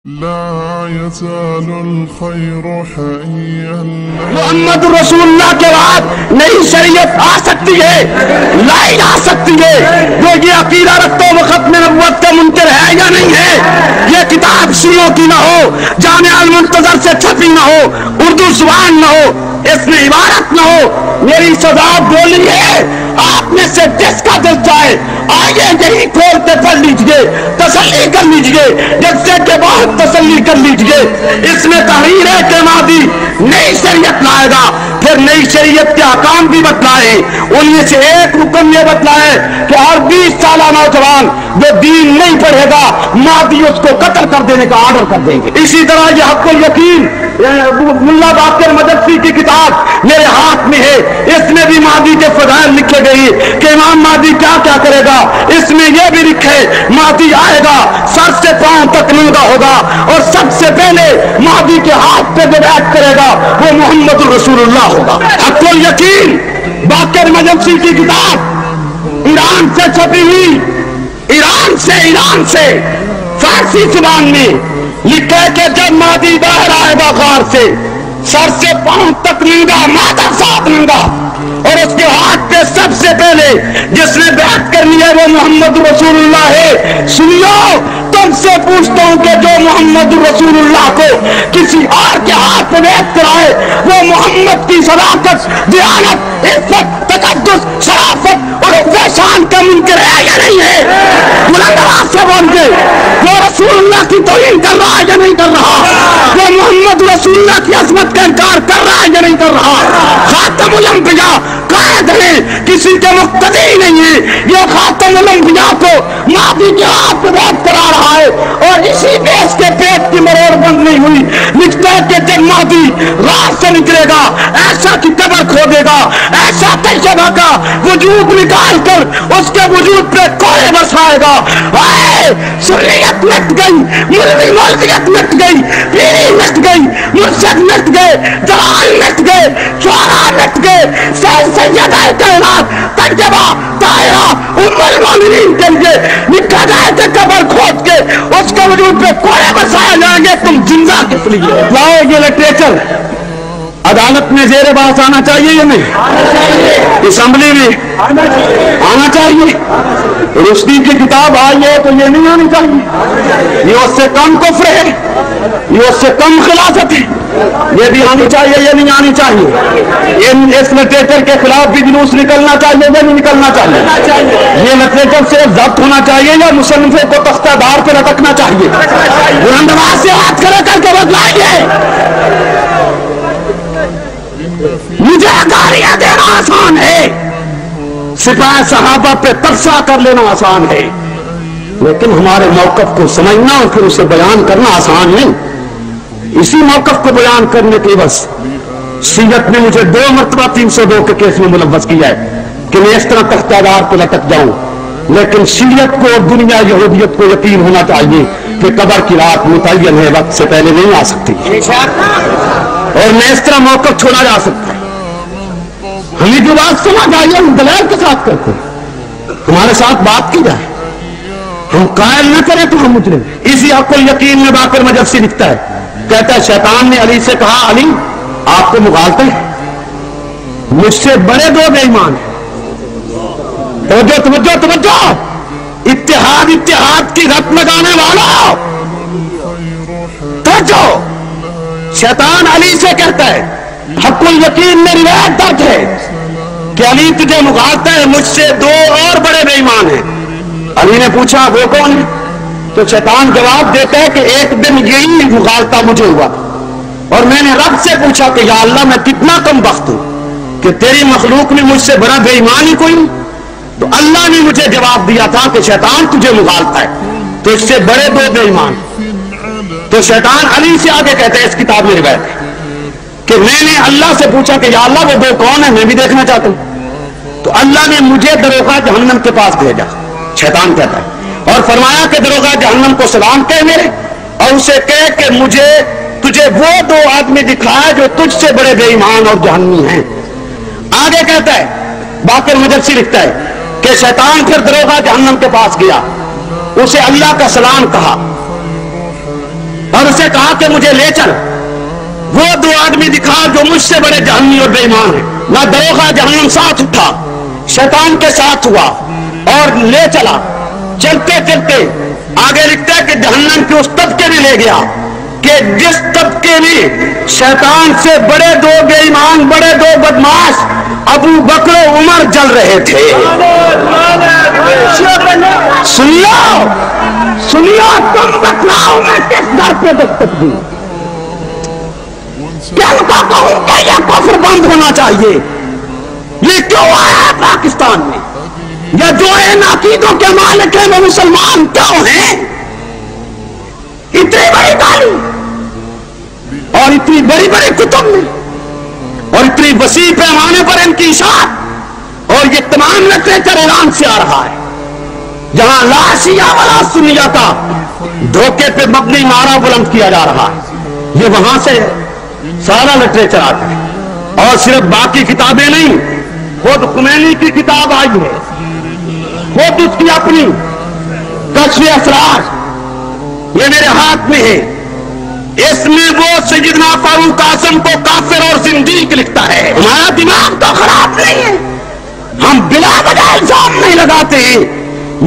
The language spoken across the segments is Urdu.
لا يزال الخير حيا محمد رسول اللہ کے بعد نئی شریعت آ سکتی ہے، لائی آ سکتی ہے۔ جو یہ عقیدہ رکھتے وہ ختم نبوت کا منکر ہے یا نہیں ہے؟ یہ کتاب شیعوں کی نہ ہو، جامع المنتظر سے چھپی نہ ہو، اردو زبان نہ ہو، اس میں عبارت نہ ہو، میری سزا بولی ہے۔ آپ میں سے جس کا دل چاہے آئیے یہی کھول کے پڑھ لیجئے، تسلی کر لیجئے، جلسے کے بعد تسلی کر لیجئے۔ اس میں تحریر ہے کہ مہدی نئی شریعت لائے گا، پھر نئی شریعت کے احکام بھی بتلائے۔ ان میں سے ایک رکن یہ بتلائے کہ ہر 20 سالہ نوجوان جو دین نہیں پڑھے گا مہدی اس کو قتل کر دینے کا آرڈر کر دیں گے۔ اسی طرح یہ حق الیقین ملا باقر مدرسی کی کتاب میرے ہاتھ میں ہے، اس میں بھی مہدی کے فضائل لکھے گئی کہ امام مہدی کیا کیا کرے گا۔ اس میں یہ بھی لکھے مہدی آئے گا، سر سے پاؤں تک ننگا ہوگا، اور سب سے پہلے مہدی کے ہاتھ پہ جو بیعت کرے گا وہ محمد رسول اللہ ہوگا۔ حق الیقین باقر مدرسی کی کتاب ایران سے چھپی ہوئی، ایران سے فارسی زبان میں لکھا کہ جب مہدی باہر آئے گا غار سے، سر سے پاؤں تک ننگا، مادر ساتھ ننگا، اور اس کے ہاتھ پہ سب سے پہلے جس نے بیعت کرنی ہے وہ محمد رسول اللہ ہے۔ سنیو، تم سے پوچھتا ہوں کہ جو محمد رسول اللہ کو کسی اور کے ہاتھ میں بیعت کرائے وہ محمد کی صداقت، دیانت، عزت، تقدس، شرافت اور شان کا منکر ہے یا نہیں ہے؟ بلند آواز سے بول کے وہ رسول اللہ کی توہین کر رہا ہے یا نہیں کر رہا؟ وہ محمد رسول اللہ کی عظمت کا انکار کر رہا ہے یا نہیں کر رہا؟ خاتم الانبیاء قائد ہے، کسی کے مقتدی نہیں ہے، یہ خاتم الانبیاء کو مہدی کے ہاتھ میں بیعت کرا رہا ہے، اور اسی پہ اس کے پیٹ کی مروڑ بند نہیں ہوئی۔ لکھتا ہے کہ جب مہدی راہ سے نکلے گا ایسا کی قبر کھودے گا، ایسا طیبہ کا وجود نکال کر اس کے وجود پہ کوڑے برسائے گا۔ سنیت مٹ گئی، مولویت مٹ گئی، پیری مٹ گئی، مرشد مٹ گئے، جلال مٹ گئے، شعراء مٹ گئے، سیدہ کائنات طیبہ طاہرہ ام المومنین کے لیے لکھا جائے کہ قبر کھود کے اس کے وجود پہ کوڑے برسائے جائیں گے، تم زندہ کس لیے؟ لاؤ یہ لٹریچر عدالت میں زیر بحث آنا چاہیے یا نہیں؟ اسمبلی میں آنا چاہیے۔ رشدی کی کتاب آئی ہے تو یہ نہیں آنی چاہیے، یہ اس سے کم کفر ہے، یہ اس سے کم خلافت ہے، یہ بھی آنی چاہیے، یہ نہیں آنی چاہیے۔ اس لٹریچر کے خلاف بھی جلوس نکلنا چاہیے یا نہیں نکلنا چاہیے؟ یہ لٹریچر صرف ضبط ہونا چاہیے یا مصنفوں کو تختہ دار پہ لٹکنا چاہیے؟ بلند آواز سے بات کر کے بتلائیے۔ مجھے گالیاں دینا آسان ہے، سپاہ صحابہ پہ ترسا کر لینا آسان ہے، لیکن ہمارے موقف کو سمجھنا اور پھر اسے بیان کرنا آسان نہیں۔ اسی موقف کو بیان کرنے کی بس شیعت نے مجھے 2 مرتبہ 302 کے کیس میں ملوث کیا ہے کہ میں اس طرح تختہ دار پہ لٹک جاؤں، لیکن شیعت کو اور دنیا یہودیت کو یقین ہونا چاہیے کہ قبر کی رات متعین ہے، وقت سے پہلے نہیں آ سکتی، اور میں اس طرح موقف چھوڑا جا سکتا ہے۔ ہمیں جو بات سمجھ آئی ہم دلائل کے ساتھ کرتے ہیں، ہمارے ساتھ بات کی جائے، ہم قائل نہ کریں تو ہم مجرم۔ اسی حق الیقین میں باقر مدرسی لکھتا ہے، کہتا ہے شیطان نے علی سے کہا علی آپ کو مغالطے ہیں، مجھ سے بڑے 2 بے ایمان ہیں۔ توجہ اتحاد کی رت لگانے والا توجہ، شیطان علی سے کہتا ہے، حق الیقین میں روایت درج ہے کہ علی تجھے مغالطہ ہے، مجھ سے 2 اور بڑے بے ایمان ہیں۔ علی نے پوچھا وہ کون ہے؟ تو شیطان جواب دیتا ہے کہ ایک دن یہی مغالطہ مجھے ہوا، اور میں نے رب سے پوچھا کہ یا اللہ میں کتنا کم بخت ہوں کہ تیری مخلوق میں مجھ سے بڑا بے ایمان ہی کوئی نہیں۔ تو اللہ نے مجھے جواب دیا تھا کہ شیطان تجھے مغالطہ ہے، تو اس سے بڑے 2 بے ایمان۔ تو شیطان علی سے آگے کہتا ہے، اس کتاب میں روایت ہے کہ میں نے اللہ سے پوچھا کہ یا اللہ وہ 2 کون ہیں، میں بھی دیکھنا چاہتا ہوں۔ تو اللہ نے مجھے دروغہ جہنم کے پاس بھیجا، شیطان کہتا ہے، اور فرمایا کہ دروغہ جہنم کو سلام کہہ میرے، اور اسے کہہ کہ مجھے تجھے وہ 2 آدمی دکھائے جو تجھ سے بڑے بے ایمان اور جہنمی ہیں۔ آگے کہتا ہے باقر مدرسی لکھتا ہے کہ شیطان پھر دروغہ جہنم کے پاس گیا، اسے اللہ کا سلام کہا، اور کہا کہ مجھے لے چل، وہ دو آدمی دکھا جو مجھ سے بڑے جہنمی اور بے ایمان ہیں۔ نہ دروغہ جہنم ساتھ اٹھا، شیطان کے ساتھ ہوا اور لے چلا۔ چلتے چلتے آگے لکھتا ہے کہ جہنم کے اس طبقے میں لے گیا کہ جس طبقے میں شیطان سے بڑے دو بے ایمان، بڑے دو بدماش ابو بکر و عمر جل رہے تھے۔ سنیو تم بتلاؤ میں کس در پہ دستک دی؟ کیا ان کا کہوں کہ یہ کفر بند ہونا چاہیے؟ یہ کیوں آیا پاکستان میں؟ یا جو ان عقیدوں کے مالک ہیں وہ مسلمان کیوں ہیں؟ اتنی بڑی تعلیم اور اتنی بڑی بڑی کتب میں اور اتنی وسیع پیمانے پر ان کی اشاعت اور یہ تمام لٹریچر ایران سے آ رہا ہے، جہاں لا شیعہ ولا سنیہ کا دھوکے پہ مبنی نعرہ بلند کیا جا رہا ہے، یہ وہاں سے سارا لٹریچر آتا ہے۔ اور صرف باقی کتابیں نہیں، خود خمینی کی کتاب آئی ہے، خود اس کی اپنی کشف اسرار یہ میرے ہاتھ میں ہے، اس میں وہ سیدنا فاروق اعظم کو کافر اور زندیق لکھتا ہے۔ ہمارا دماغ تو خراب نہیں ہے، ہم بلا وجہ الزام نہیں لگاتے ہیں،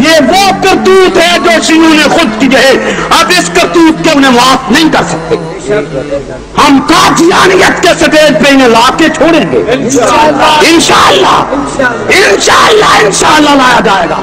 یہ وہ کرتوت ہے جو شیعوں نے خود کی ہے، اب اس کرتوت کے انہیں معاف نہیں کر سکتے۔ ہم قادیانیت کے سٹیج پہ انہیں لا کے چھوڑیں گے، انشاءاللہ لایا جائے گا۔